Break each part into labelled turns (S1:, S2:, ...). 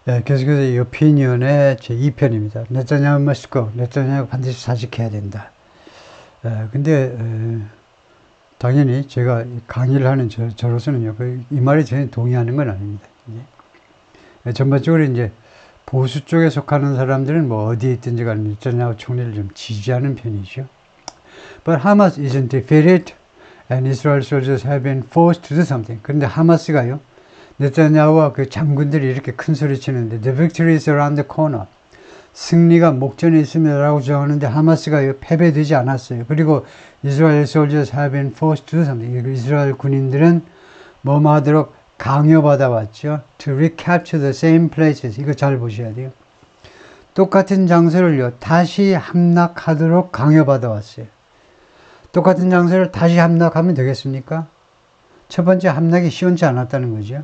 S1: 예, 계속해서 이 오피니언의 제 2편입니다. 네타냐후 must go. 네타냐후 반드시 사직해야 된다. 근데 당연히 제가 강의를 하는 저로서는요, 이 말에 전혀 동의하는 건 아닙니다. 전반적으로 이제 보수 쪽에 속하는 사람들은 뭐 어디에 있든지 간에 네타냐후 총리를 좀 지지하는 편이죠. But Hamas isn't defeated and Israel soldiers have been forced to do something. 그런데 하마스가요, 네타냐후와 그 장군들이 이렇게 큰 소리 치는데 The victory is around the corner. 승리가 목전에 있습니다라고 주장하는데 하마스가 패배되지 않았어요. 그리고 Israel soldiers have been forced to do something. 이스라엘 군인들은 뭐뭐 하도록 강요받아 왔죠. To recapture the same places. 이거 잘 보셔야 돼요. 똑같은 장소를요, 다시 함락하도록 강요받아 왔어요. 똑같은 장소를 다시 함락하면 되겠습니까? 첫 번째 함락이 시원치 않았다는 거죠.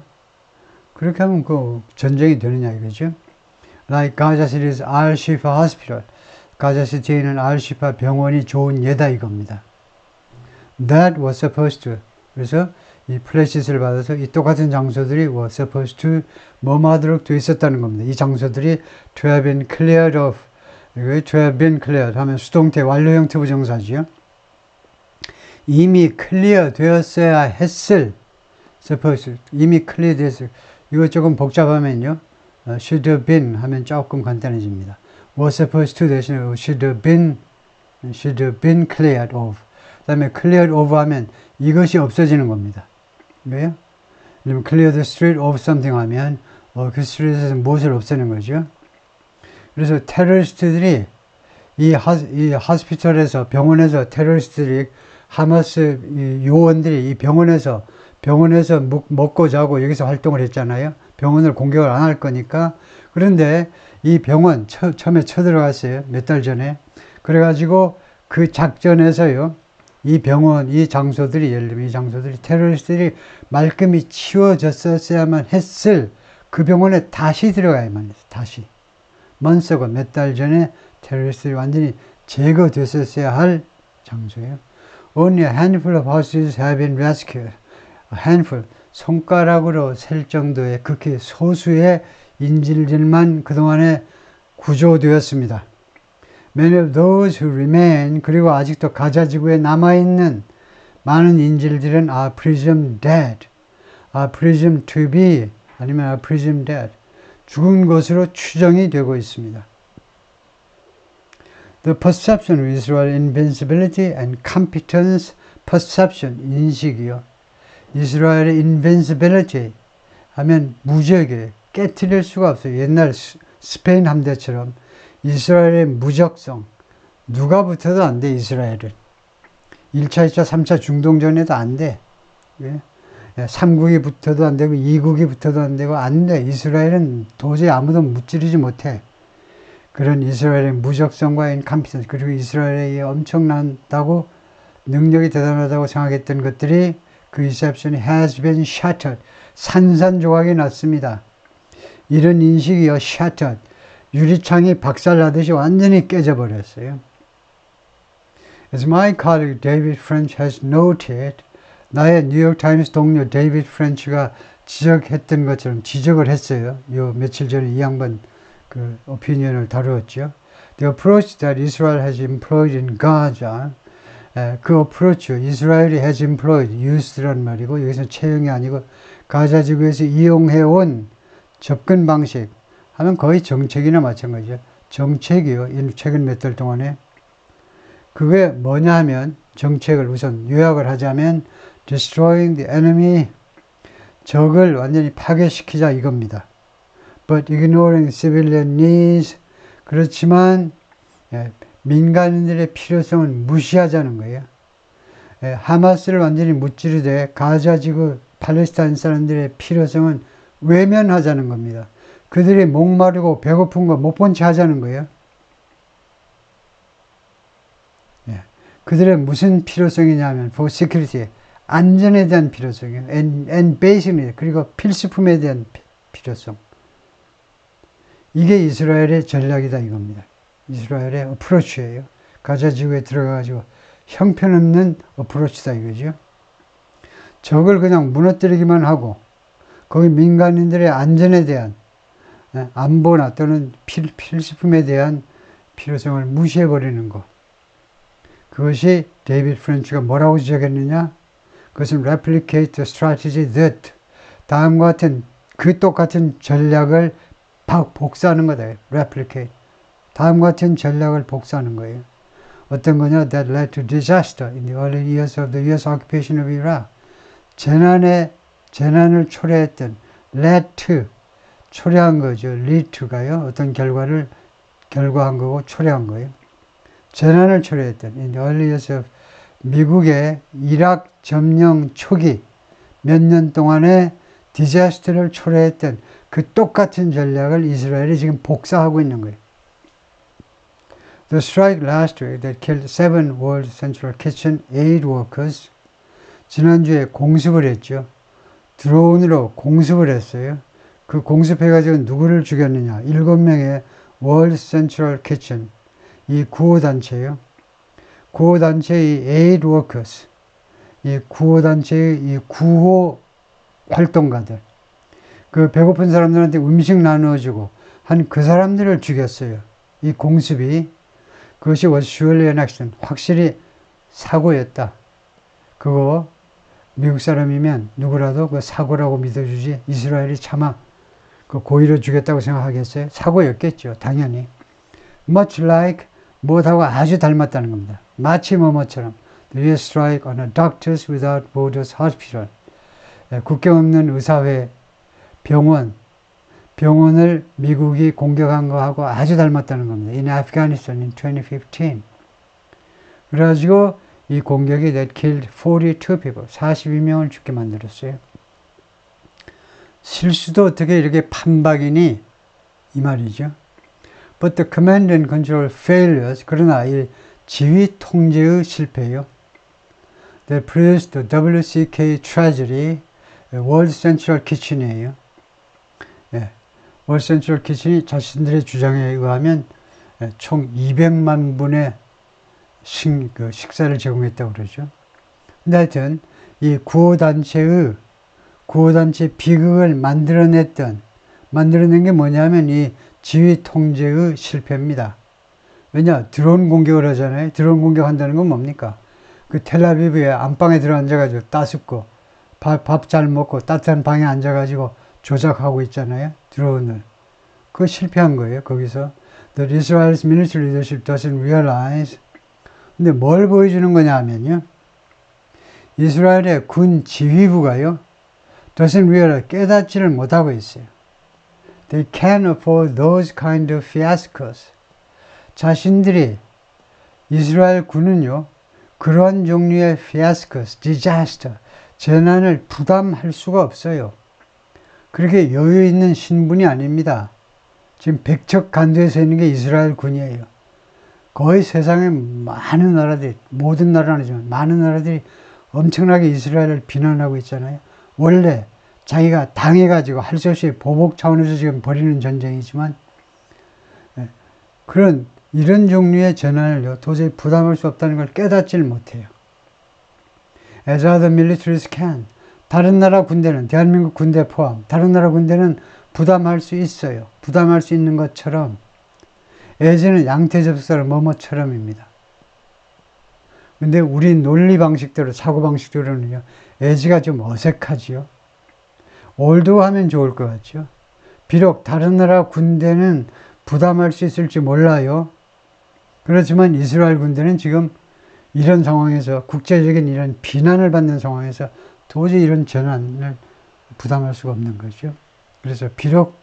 S1: 그렇게 하면 그 전쟁이 되느냐 이거죠. Like Gaza City's Al-Shifa Hospital. 가자시티에 있는 Al-Shifa 병원이 좋은 예다 이겁니다. That was supposed to. 그래서 이 플래시스를 받아서 이 똑같은 장소들이 was supposed to 뭐뭐 하도록 되어 있었다는 겁니다. 이 장소들이 to have been cleared of. to have been cleared 하면 수동태 완료형 투부정사지요. 이미 클리어 되었어야 했을 supposed 이미 클리어 됐을 이거 조금 복잡하면요 should have been 하면 조금 간단해집니다. was supposed to 대신에 should have been cleared of 그 다음에 cleared of 하면 이것이 없어지는 겁니다. 왜요? 왜냐면 clear the street of something 하면 그 스트리트에서 무엇을 없애는 거죠. 그래서 테러리스트들이 이 하스피털에서 병원에서 테러리스트들이 하마스 요원들이 이 병원에서 먹고 자고 여기서 활동을 했잖아요. 병원을 공격을 안 할 거니까. 그런데 이 병원 처음에 쳐들어갔어요. 몇 달 전에. 그래가지고 그 작전에서요. 이 병원, 이 장소들이 예를 들면 이 장소들이 테러리스트들이 말끔히 치워졌어야만 했을 그 병원에 다시 들어가야만 했어요. 다시. 먼저가 몇 달 전에 테러리스트들이 완전히 제거됐었어야 할 장소예요. Only a handful of houses have been rescued. A handful, 손가락으로 셀 정도의 극히 소수의 인질들만 그동안에 구조되었습니다. Many of those who remain, 그리고 아직도 가자 지구에 남아있는 많은 인질들은 are presumed dead, are presumed to be, 아니면 are presumed dead, 죽은 것으로 추정이 되고 있습니다. The perception of Israel's invincibility and competence, perception, 인식이요. 이스라엘의 invincibility 하면 무적이에요. 깨트릴 수가 없어요. 옛날 스페인 함대처럼 이스라엘의 무적성, 누가 붙어도 안 돼, 이스라엘은. 1차, 2차, 3차 중동전에도 안 돼. 3국이 붙어도 안 되고 2국이 붙어도 안 되고 안 돼. 이스라엘은 도저히 아무도 무찌르지 못해. 그런 이스라엘의 무적성과 인컴피턴스, 그리고 이스라엘의 엄청난다고 능력이 대단하다고 생각했던 것들이 그 리셉션이 has been shattered. 산산조각이 났습니다. 이런 인식이요, shattered. 유리창이 박살나듯이 완전히 깨져버렸어요. As my colleague David French has noted, 나의 뉴욕타임스 동료 데이비드 프렌치가 지적했던 것처럼 지적을 했어요. 요 며칠 전에 이 양반 그 오피니언을 다루었죠. The approach that Israel has employed in Gaza, 그 어프로치, 이스라엘이 has employed, used란 말이고 여기서 채용이 아니고 가자 지구에서 이용해온 접근 방식 하면 거의 정책이나 마찬가지죠. 정책이요. 최근 몇 달 동안에 그게 뭐냐 하면 정책을 우선 요약을 하자면 destroying the enemy, 적을 완전히 파괴시키자 이겁니다. But ignoring civilian needs, 그렇지만 민간인들의 필요성은 무시하자는 거예요. 하마스를 완전히 무찌르되 가자 지구 팔레스타인 사람들의 필요성은 외면하자는 겁니다. 그들이 목마르고 배고픈 거 못 본 채 하자는 거예요. 그들의 무슨 필요성이냐면 for security, 안전에 대한 필요성이에요. and basic, 그리고 필수품에 대한 필요성. 이게 이스라엘의 전략이다 이겁니다. 이스라엘의 어프로치예요. 가자 지구에 들어가가지고 형편없는 어프로치다 이거죠. 적을 그냥 무너뜨리기만 하고 거기 민간인들의 안전에 대한 안보나 또는 필수품에 대한 필요성을 무시해버리는 것. 그것이 데이비드 프렌치가 뭐라고 지적했느냐? 그것은 replicate the strategy that 다음과 같은 그 똑같은 전략을 복사하는 거다. replicate. 다음과 같은 전략을 복사하는 거예요. 어떤 거냐? That led to disaster in the early years of the U.S. occupation of Iraq. 재난을 초래했던 led to 초래한 거죠. lead to가요. 어떤 결과한 거고 초래한 거예요. 재난을 초래했던 in the early years of 미국의 이락 점령 초기 몇 년 동안의 디자스터를 초래했던 그 똑같은 전략을 이스라엘이 지금 복사하고 있는 거예요. The strike last week that killed 7 World Central Kitchen aid workers 지난주에 공습을 했죠. 드론으로 공습을 했어요. 그 공습해가지고 누구를 죽였느냐. 7명의 World Central Kitchen 이 구호단체예요. 구호단체의 aid workers 이 구호단체의 이 구호 활동가들 그 배고픈 사람들한테 음식 나누어주고 한 그 사람들을 죽였어요. 이 공습이 그것이 was surely an accident 확실히 사고였다. 그거 미국 사람이면 누구라도 그 사고라고 믿어주지 이스라엘이 차마 그 고의로 죽였다고 생각하겠어요? 사고였겠죠. 당연히. Much like 뭐하고 아주 닮았다는 겁니다. 마치 뭐뭐처럼 The US strike on a Doctors Without Borders Hospital 국경 없는 의사회 병원을 미국이 공격한 거하고 아주 닮았다는 겁니다. In Afghanistan in 2015. 그래가지고 이 공격이 that killed 42 people, 42명을 죽게 만들었어요. 실수도 어떻게 이렇게 판박이니 이 말이죠. But the command and control failures, 그러나 이 지휘 통제의 실패요. That produced the WCK tragedy, World Central Kitchen이에요. 예, World Central Kitchen이 자신들의 주장에 의하면 총 200만 분의 식사를 제공했다고 그러죠. 근데 하여튼 이 구호단체 비극을 만들어낸 게 뭐냐면 이 지휘 통제의 실패입니다. 왜냐? 드론 공격을 하잖아요. 드론 공격한다는 건 뭡니까? 그 텔아비브에 안방에 들어앉아가지고 따숩고 밥 잘 먹고 따뜻한 방에 앉아가지고 조작하고 있잖아요. 드론을. 그거 실패한 거예요. 거기서 The Israel's military leadership doesn't realize. 근데 뭘 보여주는 거냐 하면요. 이스라엘의 군 지휘부가요. doesn't realize. 깨닫지를 못하고 있어요. They can't afford those kind of fiascos. 자신들이 이스라엘 군은요. 그런 종류의 fiascos, disaster, 재난을 부담할 수가 없어요. 그렇게 여유 있는 신분이 아닙니다. 지금 백척간두에 서 있는 게 이스라엘 군이에요. 거의 세상에 많은 나라들이, 모든 나라는 아니지만 많은 나라들이 엄청나게 이스라엘을 비난하고 있잖아요. 원래 자기가 당해가지고 할 수 없이 보복 차원에서 지금 벌이는 전쟁이지만 이런 종류의 전환을 도저히 부담할 수 없다는 걸 깨닫지를 못해요. As other militaries can. 다른 나라 군대는, 대한민국 군대 포함, 다른 나라 군대는 부담할 수 있어요. 부담할 수 있는 것처럼 예전에 양태접사를 뭐뭐처럼입니다. 근데 우리 논리 방식대로, 사고 방식대로는요, 예지가 좀 어색하지요. 올드하면 좋을 것 같죠. 비록 다른 나라 군대는 부담할 수 있을지 몰라요. 그렇지만 이스라엘 군대는 지금 이런 상황에서 국제적인 이런 비난을 받는 상황에서 도저히 이런 전환을 부담할 수가 없는 거죠. 그래서 비록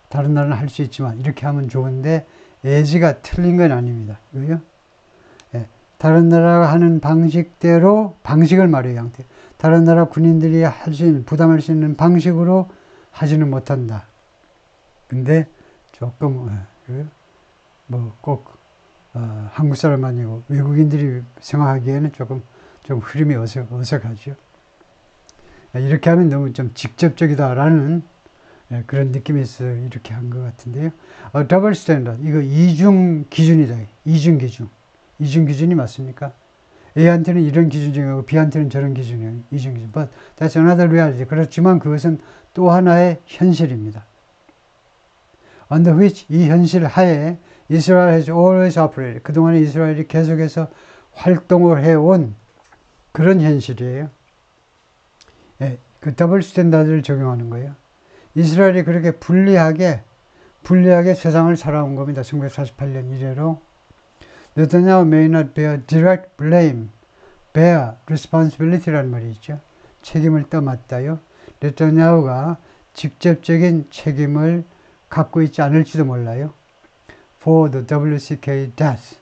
S1: 다른 나라는 할 수 있지만 이렇게 하면 좋은데 예지가 틀린 건 아닙니다. 그죠? 예, 다른 나라가 하는 방식대로 방식을 말해요. 양태. 다른 나라 군인들이 할 수 있는 부담할 수 있는 방식으로 하지는 못한다. 근데 조금 꼭 한국 사람 아니고 외국인들이 생각하기에는 좀 흐름이 어색하죠. 이렇게 하면 너무 좀 직접적이다라는 그런 느낌이 있어요. 이렇게 한 것 같은데요. 더블 스탠더드, 이거 이중 기준이다. 이중 기준이 맞습니까? A한테는 이런 기준이고 B한테는 저런 기준이에요. 이중 기준. But that's another reality. 그렇지만 그것은 또 하나의 현실입니다. under which 이 현실 하에 Israel has always operated. 그동안에 이스라엘이 계속해서 활동을 해온 그런 현실이에요. 예, 그 더블 스탠다드를 적용하는 거예요. 이스라엘이 그렇게 불리하게 세상을 살아온 겁니다. 1948년 이래로. 네타냐후 may not bear direct blame, bear responsibility라는 말이 있죠. 책임을 떠맡다요. 네타냐후가 직접적인 책임을 갖고 있지 않을지도 몰라요. For the WCK death,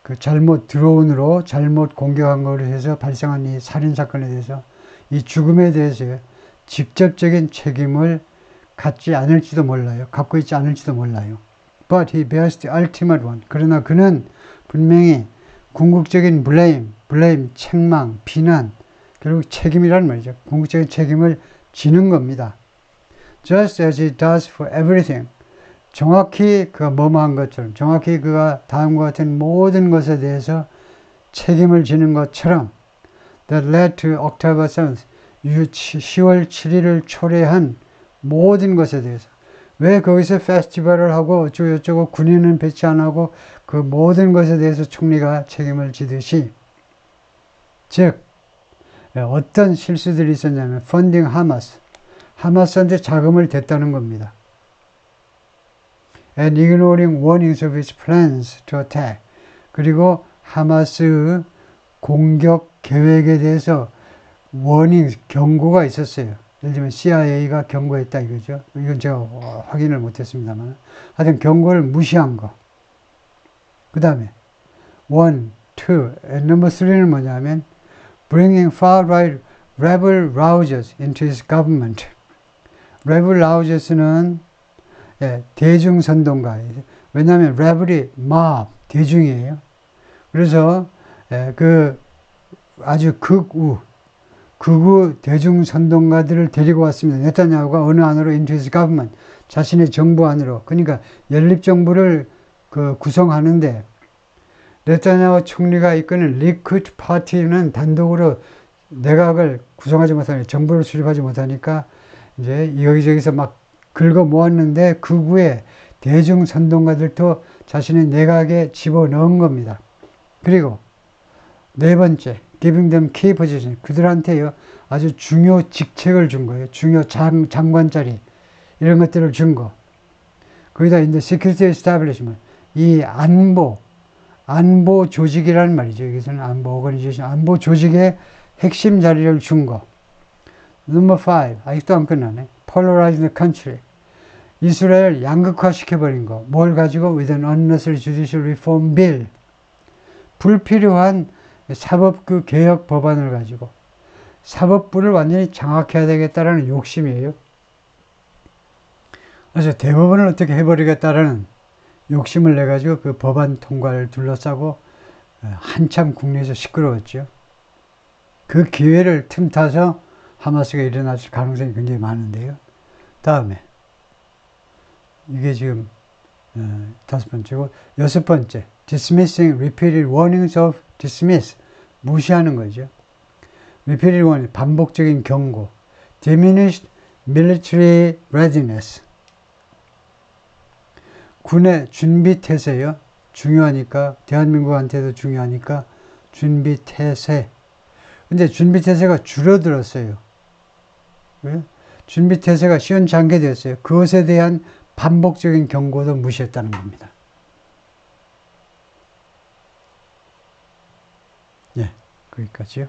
S1: 그 잘못 드론으로 잘못 공격한 것으로 해서 발생한 이 살인 사건에 대해서 이 죽음에 대해서 직접적인 책임을 갖지 않을지도 몰라요. 갖고 있지 않을지도 몰라요. But he bears the ultimate one. 그러나 그는 분명히 궁극적인 blame, 책망, 비난, 결국 책임이란 말이죠. 궁극적인 책임을 지는 겁니다. Just as he does for everything. 정확히 그가 뭐뭐한 것처럼, 정확히 그가 다음과 같은 모든 것에 대해서 책임을 지는 것처럼 that led to October 7th, 10월 7일을 초래한 모든 것에 대해서 왜 거기서 페스티벌을 하고 어쩌고저쩌고 군인은 배치 안 하고 그 모든 것에 대해서 총리가 책임을 지듯이 즉 어떤 실수들이 있었냐면 펀딩 하마스한테 자금을 댔다는 겁니다. And ignoring warnings of its plans to attack. 그리고 하마스의 공격 계획에 대해서 경고가 있었어요. 예를 들면 CIA가 경고했다 이거죠. 이건 제가 확인을 못했습니다만 하여튼 경고를 무시한 거. 그 다음에 1, 2, and number 3는 뭐냐면 bringing far-right rebel rousers into his government. rebel rousers는 대중선동가. 왜냐하면 rebel이 mob, 대중이에요. 그래서 그 아주 극우 대중선동가들을 데리고 왔습니다. 네타냐후가 어느 안으로 into his government, 자신의 정부 안으로. 그러니까 연립정부를 구성하는데 네타냐후 총리가 이끄는 리쿠드 파티는 단독으로 내각을 구성하지 못하니까, 정부를 수립하지 못하니까 이제 여기저기서 막 긁어 모았는데 극우의 대중선동가들도 자신의 내각에 집어넣은 겁니다. 그리고 네 번째, giving them key position. 그들한테요, 아주 중요 직책을 준 거예요. 중요 장관 자리. 이런 것들을 준 거. 거기다 이제 security establishment. 이 안보 조직이라는 말이죠. 여기서는 안보 오거니제이션, 안보 조직의 핵심 자리를 준 거. Number 5. 아직도 안 끝나네. Polarizing the country. 이스라엘 양극화 시켜버린 거. 뭘 가지고? With an unnecessary judicial reform bill. 불필요한 사법부 개혁 법안을 가지고 사법부를 완전히 장악해야 되겠다라는 욕심이에요. 그래서 대법원을 어떻게 해버리겠다라는 욕심을 내가지고 그 법안 통과를 둘러싸고 한참 국내에서 시끄러웠죠. 그 기회를 틈타서 하마스가 일어날 가능성이 굉장히 많은데요. 다음에 이게 지금 5번째고 6번째 dismissing repeated warnings of dismiss 무시하는 거죠. repeated warning 반복적인 경고 diminished military readiness 군의 준비 태세요. 중요하니까 대한민국한테도 중요하니까 준비 태세. 근데 준비 태세가 줄어들었어요. 왜? 준비 태세가 시원찮게됐어요. 그것에 대한 반복적인 경고도 무시했다는 겁니다. 예, 거기까지요.